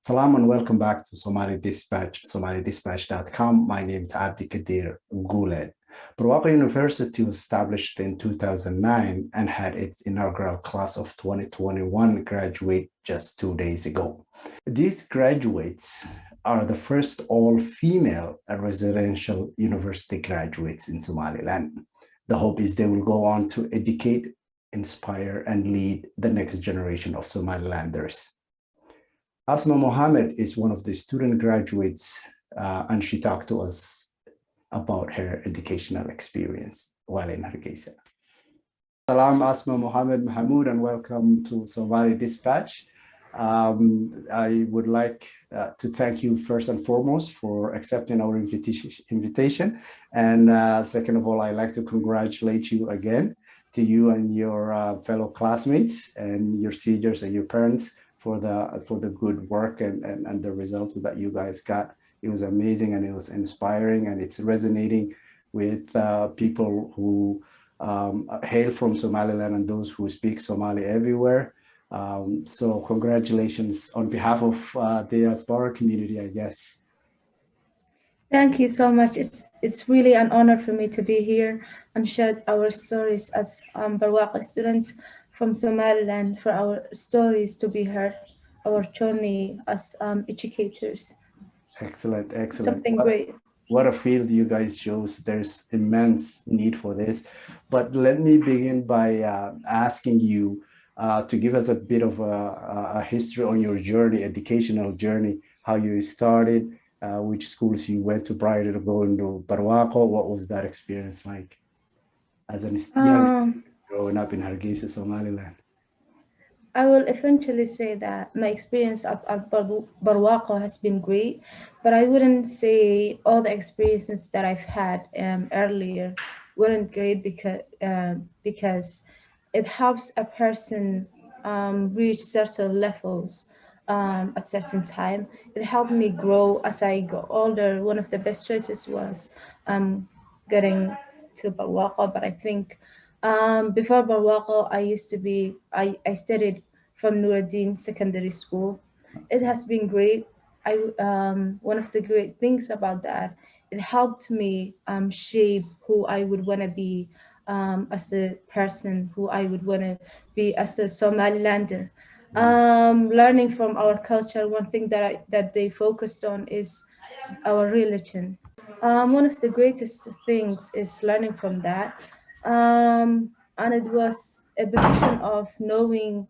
Salam and welcome back to Somali Dispatch, SomaliDispatch.com. My name is Abdi Kadir Guled. Barwaaqo University was established in 2009 and had its inaugural class of 2021 graduate just 2 days ago. These graduates are the first all-female residential university graduates in Somaliland. The hope is they will go on to educate, inspire, and lead the next generation of Somalilanders. Asma Mohammed is one of the student graduates, and she talked to us about her educational experience while in Hargeisa. Salam, Asma Mohammed Mahmoud, and welcome to Somali Dispatch. I would like to thank you first and foremost for accepting our invitation. And second of all, I'd like to congratulate you again to you and your fellow classmates and your teachers and your parents for the good work and the results that you guys got. It was amazing and it was inspiring, and it's resonating with people who hail from Somaliland and those who speak Somali everywhere. So congratulations on behalf of the diaspora community, I guess. Thank you so much. It's really an honor for me to be here and share our stories as Barwaaqo students from Somaliland, for our stories to be heard, our journey as educators. Excellent, excellent. Something great. What a field you guys chose. There's immense need for this. But let me begin by asking you to give us a bit of a history on your journey, educational journey, how you started, which schools you went to prior to going to Barwaaqo. What was that experience like as a young growing up in Hargeisa, Somaliland? I will eventually say that my experience at Barwaaqo has been great, but I wouldn't say all the experiences that I've had earlier weren't great because it helps a person reach certain levels at certain time. It helped me grow as I got older. One of the best choices was getting to Barwaaqo, but I think before Barwaaqo, I studied from Nuruddin Secondary School. It has been great. One of the great things about that, it helped me shape who I would want to be as a person, who I would want to be as a Somalilander. Learning from our culture, one thing that they focused on is our religion. One of the greatest things is learning from that. And it was a position of knowing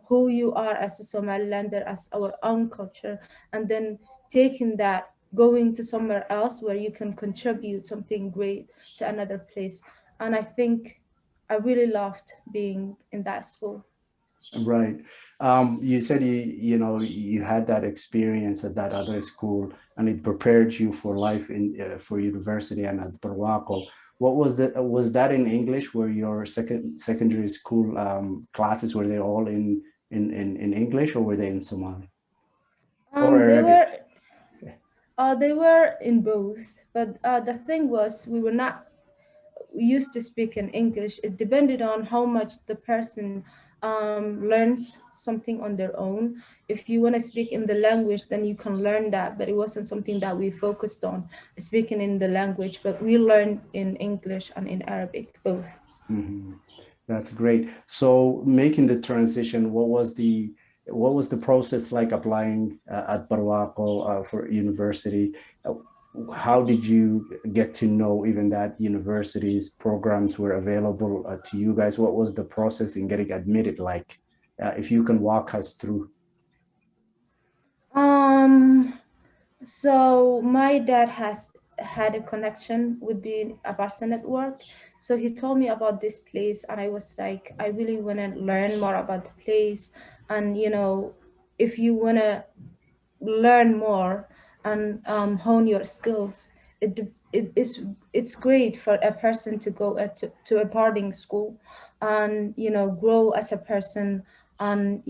who you are as a Somalilander, as our own culture, and then taking that, going to somewhere else where you can contribute something great to another place. And I think I really loved being in that school. Right. You said you had that experience at that other school, and it prepared you for life in for university and at Barwaaqo. What was that in English? Were your secondary school classes, were they all in English, or were they in Somali or They Arabic? were they were in both, but the thing was we were not used to speak in English. It depended on how much the person learns something on their own. If you want to speak in the language, then you can learn that, but it wasn't something that we focused on, speaking in the language, but we learned in English and in Arabic, both. Mhm. That's great. So making the transition, what was the process like applying at Barwaaqo for university? How did you get to know even that universities programs were available to you guys? What was the process in getting admitted like? If you can walk us through. Um, So my dad has had a connection with the Abasa network. So he told me about this place, and I was like, I really want to learn more about the place. And if you want to learn more and hone your skills, it's great for a person to go to a boarding school and grow as a person, and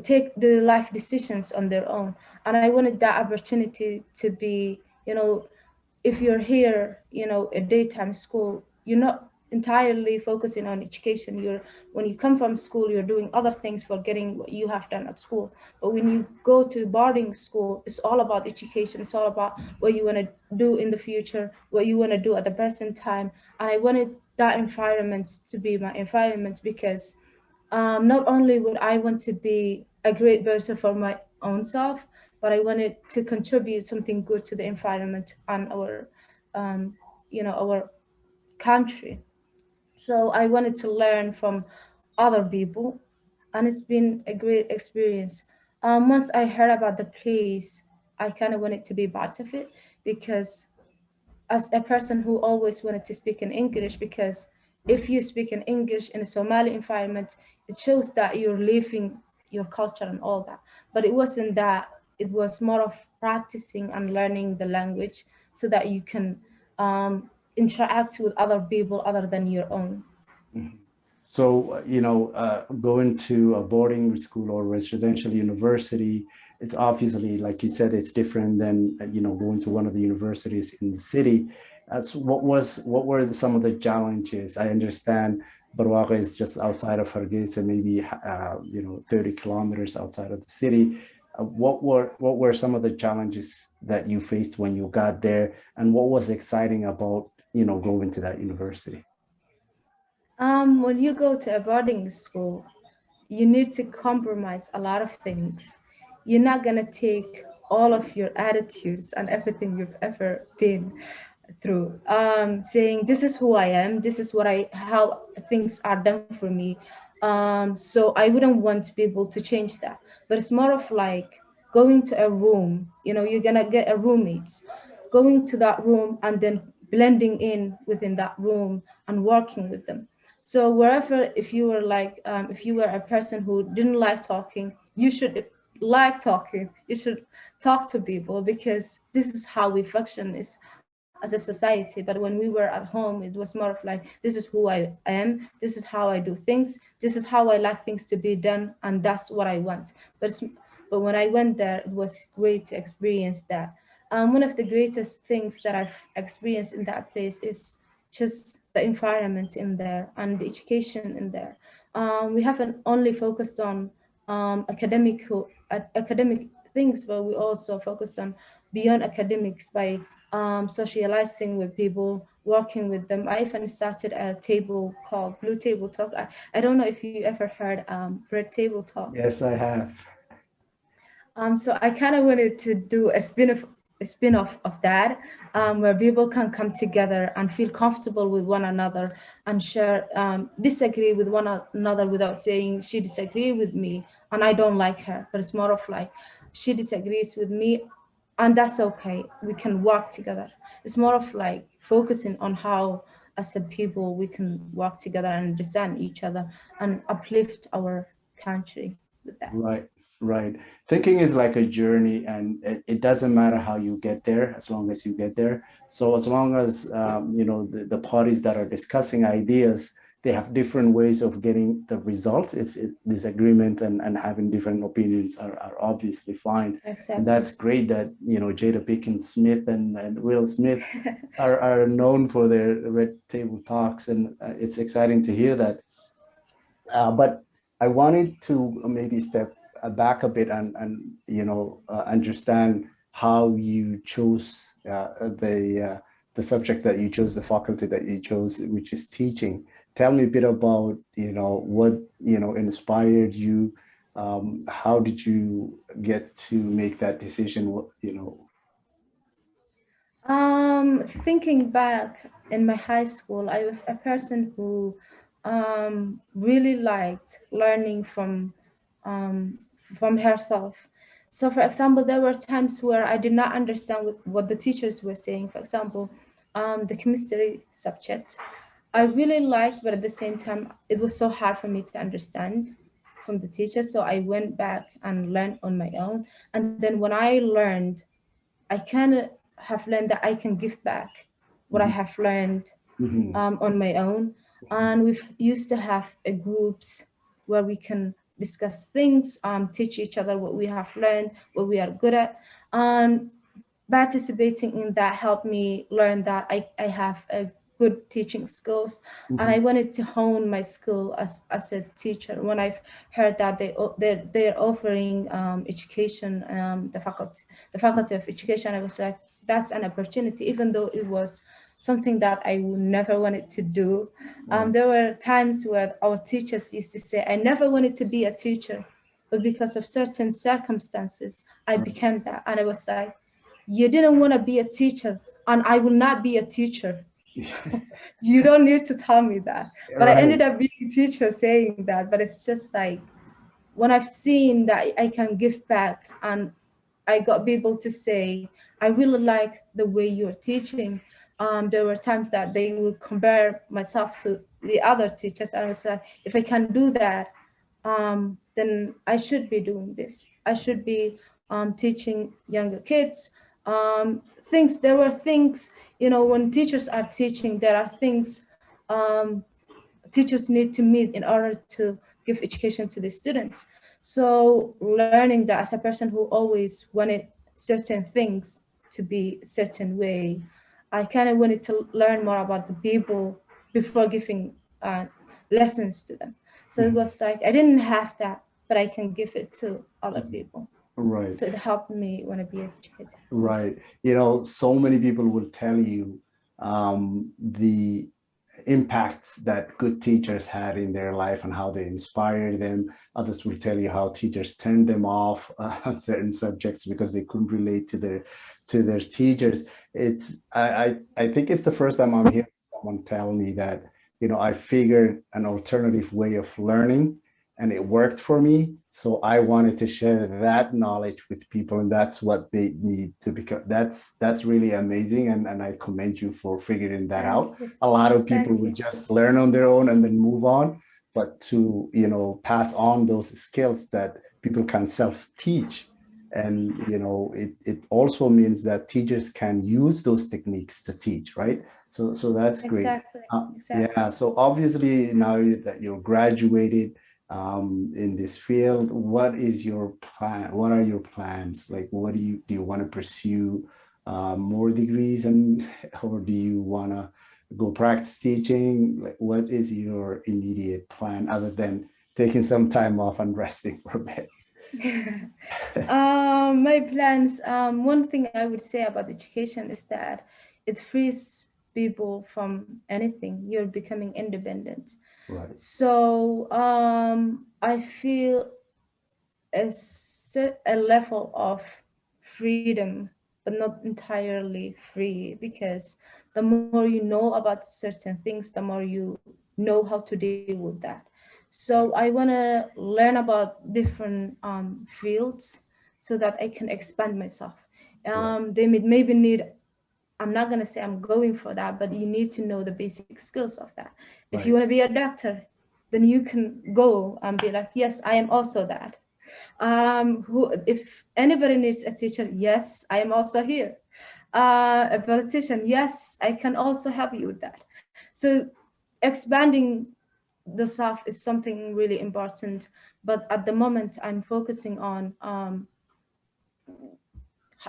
take the life decisions on their own. And I wanted that opportunity to be, if you're here, a daytime school, you're not entirely focusing on education. You're when you come from school, you're doing other things, forgetting what you have done at school. But when you go to boarding school, it's all about education. It's all about what you want to do in the future, what you want to do at the present time. And I wanted that environment to be my environment because not only would I want to be a great person for my own self, but I wanted to contribute something good to the environment and um, our country. So I wanted to learn from other people, and it's been a great experience. Once I heard about the place, I kind of wanted to be part of it because as a person who always wanted to speak in English, because if you speak in English in a Somali environment, it shows that you're living your culture and all that. But it wasn't that. It was more of practicing and learning the language so that you can interact with other people other than your own. Mhm. So, going to a boarding school or residential university, it's obviously, like you said, it's different than, going to one of the universities in the city. So some of the challenges? I understand Barwaaqo is just outside of Hargeisa, maybe, 30 kilometers outside of the city. What were some of the challenges that you faced when you got there, and what was exciting about, going to that university? When you go to a boarding school, you need to compromise a lot of things. You're not gonna take all of your attitudes and everything you've ever been through. Saying this is who I am, this is how things are done for me. So I wouldn't want people to change that. But it's more of like going to a room. You're gonna get a roommates, going to that room and then blending in within that room and working with them. So wherever, if you were a person who didn't like talking, you should like talking. You should talk to people because this is how we function as a society. But when we were at home, it was more of like, this is who I am. This is how I do things. This is how I like things to be done, and that's what I want. But when I went there, it was great to experience that. One of the greatest things that I've experienced in that place is just the environment in there and the education in there. We haven't only focused on academic things, but we also focused on beyond academics by socializing with people, working with them. I even started a table called Blue Table Talk. I don't know if you ever heard Red Table Talk. Yes, I have. So I kind of wanted to do a spin off of that, where people can come together and feel comfortable with one another and share, disagree with one another without saying she disagree with me and I don't like her. But it's more of like she disagrees with me, and that's okay. We can work together. It's more of like focusing on how, as a people, we can work together and understand each other and uplift our country with that. Right, right. Thinking is like a journey, and it doesn't matter how you get there as long as you get there. So as long as the parties that are discussing ideas, they have different ways of getting the results. Disagreement and having different opinions are obviously fine. And Exactly. that's great that Jada Pinkett Smith and Will Smith are known for their red table talks, and it's exciting to hear that. But I wanted to maybe step back a bit and understand how you chose the subject that you chose, the faculty that you chose, which is teaching. Tell me a bit about what inspired you. How did you get to make that decision? Thinking back in my high school, I was a person who really liked learning um, from herself. So, for example, there were times where I did not understand what the teachers were saying. For example, the chemistry subject, I really liked, but at the same time, it was so hard for me to understand from the teacher. So I went back and learned on my own. And then when I learned, I kind of have learned that I can give back what I Mhm, have learned mhm, on my own. And we've used to have groups where we can discuss things, teach each other what we have learned, what we are good at. And participating in that helped me learn that I have a good teaching skills, and I wanted to hone my skill as a teacher. When I've heard that they're offering education, the faculty of education, I was like, that's an opportunity, even though it was something that I would never wanted to do. Right. There were times where our teachers used to say, I never wanted to be a teacher, but because of certain circumstances, I became that. And I was like, you didn't want to be a teacher, and I will not be a teacher. You don't need to tell me that. But I Right. ended up being a teacher saying that. But it's just like, when I've seen that I can give back, and I got people to say, I really like the way you're teaching. There were times that they would compare myself to the other teachers. And I was like, if I can do that, then I should be doing this. I should be teaching younger kids. There were things, when teachers are teaching, there are things um, teachers need to meet in order to give education to the students. So learning that, as a person who always wanted certain things to be a certain way, I kind of wanted to learn more about the people before giving lessons to them. So it was like I didn't have that, but I can give it to other people. Right. So it helped me want to be educated. Right. So many people will tell you the impacts that good teachers had in their life and how they inspired them. Others will tell you how teachers turned them off on certain subjects because they couldn't relate to their teachers. I think it's the first time I'm hearing someone tell me that, I figured an alternative way of learning and it worked for me. So I wanted to share that knowledge with people, and that's what made me to become. That's really amazing, and I commend you for figuring that Thank out. you. A lot of people Thank would you. just learn on their own and then move on, but to pass on those skills that people can self-teach, and it also means that teachers can use those techniques to teach, right? So that's great. Exactly. Exactly. Yeah. So obviously now that you're graduated in this field, what is your plan? What are your plans? Like, what do you want to pursue more degrees, and or do you want to go practice teaching? Like, what is your immediate plan other than taking some time off and resting for a bit? My plans. One thing I would say about education is that it frees people from anything. You're becoming independent. Right. So I feel a level of freedom, but not entirely free, because the more you know about certain things, the more you know how to deal with that. So I want to learn about different fields so that I can expand myself. Right. They maybe need, I'm not going to say I'm going for that, but you need to know the basic skills of that. If you Right. want to be a doctor, then you can go and be like, yes, I am also that. If anybody needs a teacher, yes, I am also here. A politician, yes, I can also help you with that. So expanding the self is something really important. But at the moment, I'm focusing on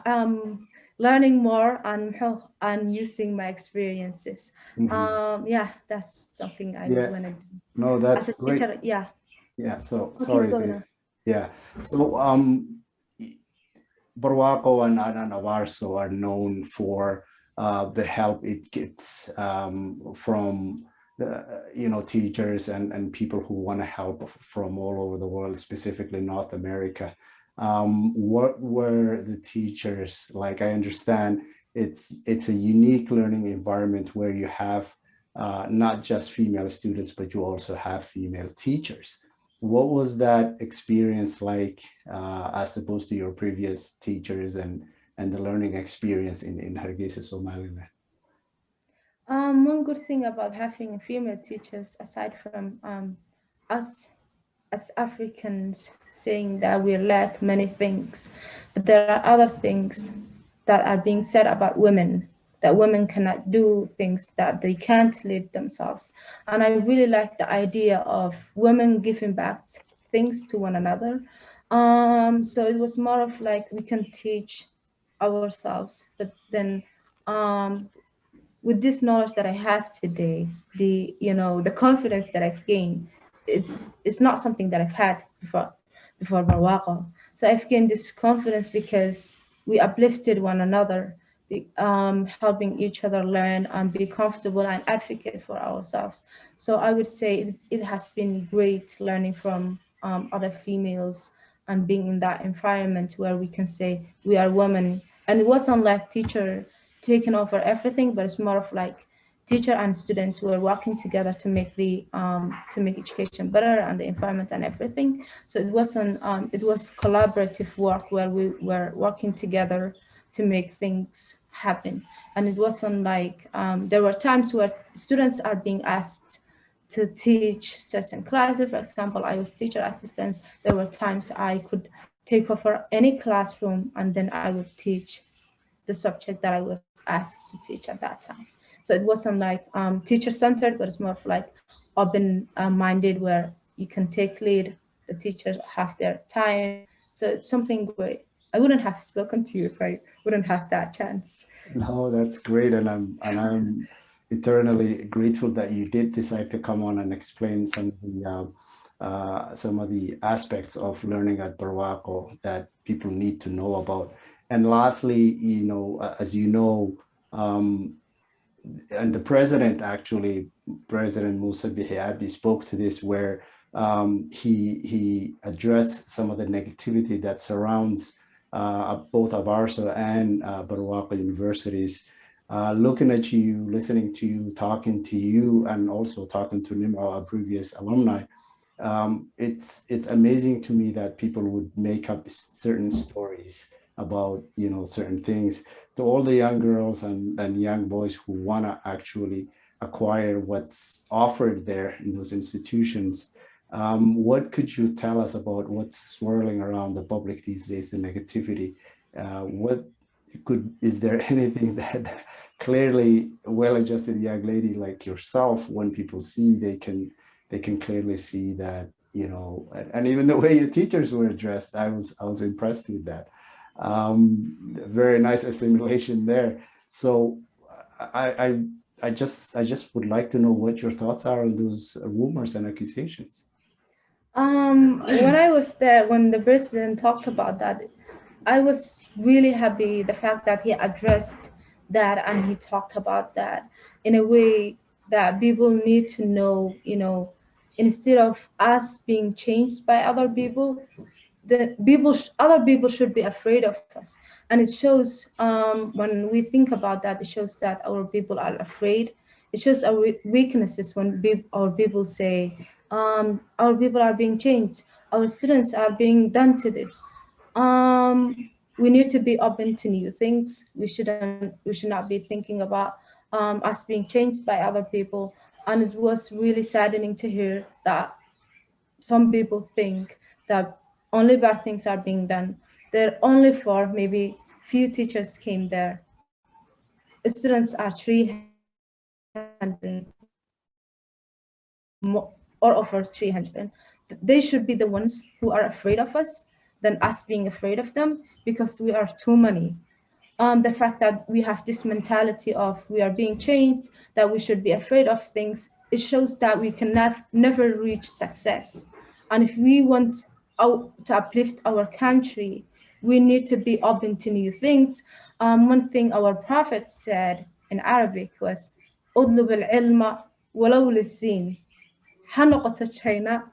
um, learning more and using my experiences. Mhm. Yeah, that's something I would Yeah. want to do No, as that's a great. teacher. Yeah. Yeah. So Okay, sorry go to. now. Yeah. So Barwaaqo and Avarso are known for the help it gets from the teachers and people who want to help from all over the world, specifically North America. What were the teachers like? I understand it's a unique learning environment where you have not just female students, but you also have female teachers. What was that experience like as opposed to your previous teachers and the learning experience in Hargeisa, Somaliland? One good thing about having female teachers, aside from us as Africans saying that we lack many things, but there are other things that are being said about women, that women cannot do things, that they can't lead themselves. And I really like the idea of women giving back things to one another. So it was more of like we can teach ourselves, but then um, with this knowledge that I have today, the confidence that I've gained, it's not something that I've had before Barwaaqo. So I've gained this confidence because we uplifted one another, helping each other learn and be comfortable and advocate for ourselves. So I would say it has been great learning from other females and being in that environment where we can say we are women. And it wasn't like teacher taking over everything, but it's more of like teacher and students were working together to make to make education better and the environment and everything. So it was collaborative work where we were working together to make things happen. And it wasn't like there were times where students are being asked to teach certain classes. For example, I was teacher assistant. There were times I could take over any classroom and then I would teach the subject that I was asked to teach at that time. So it wasn't like teacher centered, but it's more of like open minded where you can take lead. The teachers have their time. So it's something great. I wouldn't have spoken to you if I wouldn't have that chance. No, that's great, and I'm eternally grateful that you did decide to come on and explain some of the aspects of learning at Barwaco that people need to know about. And lastly, as you know, um, and the president actually, President Musa Bihi Abdi spoke to this, where he addressed some of the negativity that surrounds both Abarso and Barwaqa universities. Looking at you, listening to you, talking to you, and also talking to Nimra, a previous alumni, it's amazing to me that people would make up certain stories about certain things. To all the young girls and young boys who want to actually acquire what's offered there in those institutions, what could you tell us about what's swirling around the public these days, the negativity? What is there anything that clearly well-adjusted young lady like yourself, when people see, they can clearly see that, and even the way your teachers were addressed, I was impressed with that. Very nice assimilation there. So I I just would like to know what your thoughts are on those rumors and accusations. When I was there, when the president talked about that, I was really happy the fact that he addressed that and he talked about that in a way that people need to know, instead of us being changed by other people, other people should be afraid of us. And it shows when we think about that, it shows that our people are afraid. It shows our weaknesses when our people say our people are being changed, our students are being done to this. We need to be open to new things. We should not be thinking about us being changed by other people. And it was really saddening to hear that some people think that only bad things are being done. They're only for maybe few teachers came there. Students are 300 or over 300. They should be the ones who are afraid of us than us being afraid of them because we are too many. The fact that we have this mentality of we are being changed, that we should be afraid of things, it shows that we can never reach success. And if we want to uplift our country, we need to be open to new things. One thing our Prophet said in Arabic was, "اطلب العلم ولو للسين." Ha China,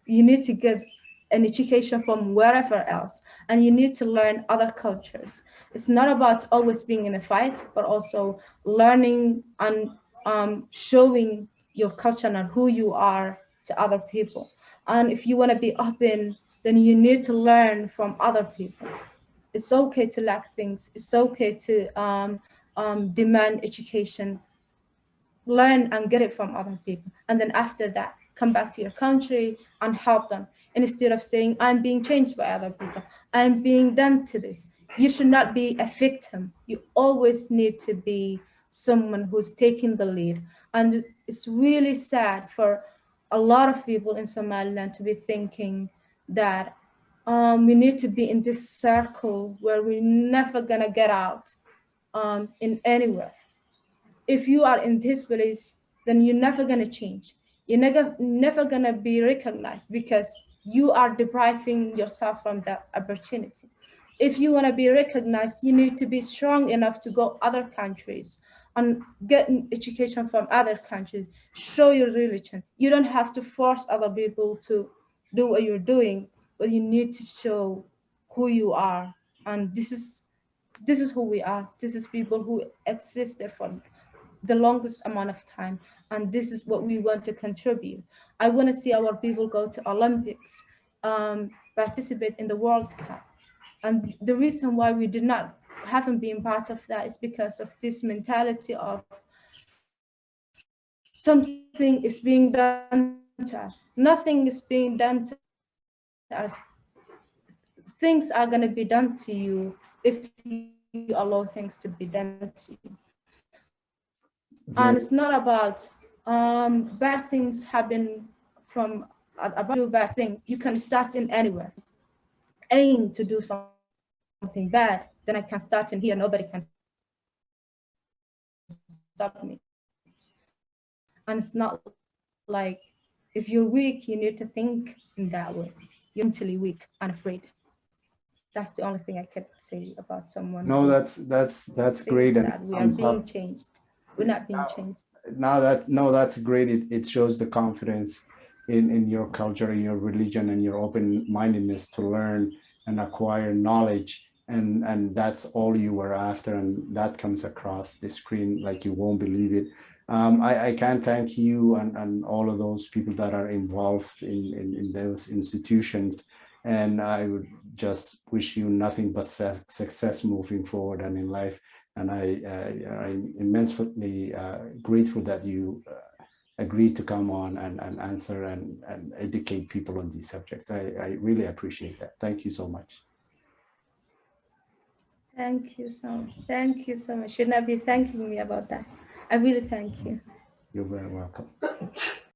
you need to get an education from wherever else, and you need to learn other cultures. It's not about always being in a fight, but also learning and showing your culture and who you are to other people. And if you want to be open, then you need to learn from other people. It's okay to lack things. It's okay to demand education, learn and get it from other people, and then after that come back to your country and help them, instead of saying I'm being changed by other people, I'm being done to this. You should not be a victim. You always need to be someone who's taking the lead. And it's really sad for a lot of people in Somaliland to be thinking that we need to be in this circle where we're never gonna get out in anywhere. if you are in this place, then you're never gonna change. You're never gonna be recognized because you are depriving yourself from that opportunity. If you want to be recognized, you need to be strong enough to go other countries and get an education from other countries. Show your religion. You don't have to force other people to do what you're doing, but you need to show who you are. And this is who we are. This is people who existed for the longest amount of time, and this is what we want to contribute. I want to see our people go to Olympics, participate in the World Cup, and the reason why we did not haven't been part of that is because of this mentality of something is being done to us. Nothing is being done to us. Things are going to be done to you if you allow things to be done to you. And it's not about bad things happen from about you do bad thing. You can start in anywhere. Aim to do something bad, then I can start in here. Nobody can stop me. And it's not like if you're weak, you need to think in that way. You're mentally weak and afraid. That's the only thing I could say about someone No, who that's great, thinks and it that we are sums being up. changed. We're not being Now, changed. no, that's great. It shows the confidence in your culture, in your religion, and your open-mindedness to learn and acquire knowledge. And that's all you were after, and that comes across the screen like you won't believe it. I can't thank you and all of those people that are involved in those institutions. And I would just wish you nothing but success moving forward and in life. And I'm immensely grateful that you agreed to come on and answer and educate people on these subjects. I really appreciate that. Thank you so much. Thank you so much. Thank you so much. Should not be thanking me about that. I really thank you. You're very welcome.